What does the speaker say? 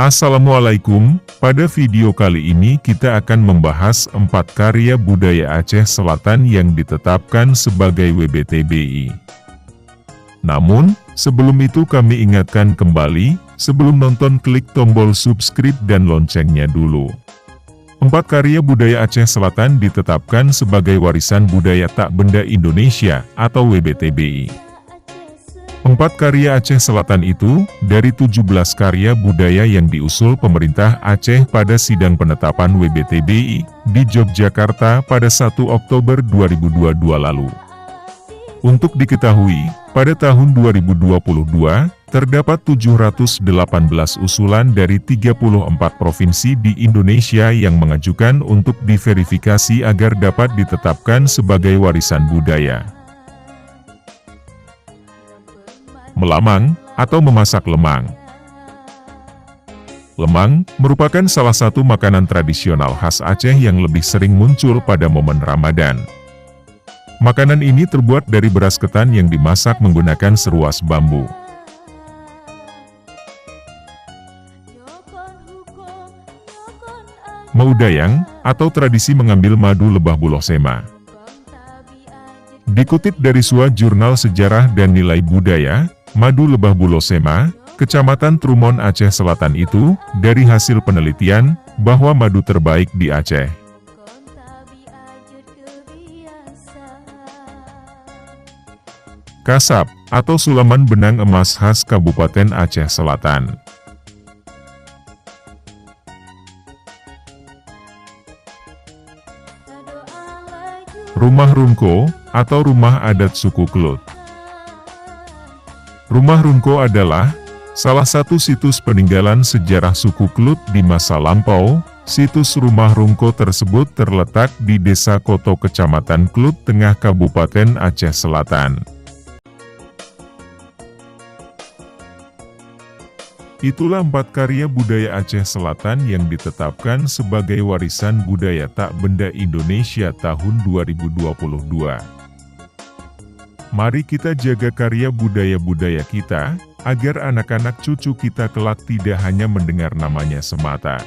Assalamualaikum, pada video kali ini kita akan membahas 4 karya budaya Aceh Selatan yang ditetapkan sebagai WBTBI. Namun, sebelum itu kami ingatkan kembali, sebelum nonton klik tombol subscribe dan loncengnya dulu. 4 karya budaya Aceh Selatan ditetapkan sebagai warisan budaya tak benda Indonesia atau WBTBI. 4 karya Aceh Selatan itu, dari 17 karya budaya yang diusul pemerintah Aceh pada sidang penetapan WBTBI di Yogyakarta pada 1 Oktober 2022 lalu. Untuk diketahui, pada tahun 2022, terdapat 718 usulan dari 34 provinsi di Indonesia yang mengajukan untuk diverifikasi agar dapat ditetapkan sebagai warisan budaya. Melamang, atau memasak lemang. Lemang, merupakan salah satu makanan tradisional khas Aceh yang lebih sering muncul pada momen Ramadan. Makanan ini terbuat dari beras ketan yang dimasak menggunakan seruas bambu. Maudayang, atau tradisi mengambil madu lebah buloh sema. Dikutip dari sebuah jurnal sejarah dan nilai budaya, Madu Lebah Buloh Sema, Kecamatan Trumon Aceh Selatan itu, dari hasil penelitian, bahwa madu terbaik di Aceh. Kasab, atau sulaman benang emas khas Kabupaten Aceh Selatan. Rumah Runko, atau rumah adat suku Klut. Rumah Runko adalah salah satu situs peninggalan sejarah suku Klut di masa lampau. Situs Rumah Runko tersebut terletak di Desa Koto Kecamatan Klut Tengah Kabupaten Aceh Selatan. Itulah 4 karya budaya Aceh Selatan yang ditetapkan sebagai warisan budaya tak benda Indonesia tahun 2022. Mari kita jaga karya budaya-budaya kita, agar anak-anak cucu kita kelak tidak hanya mendengar namanya semata.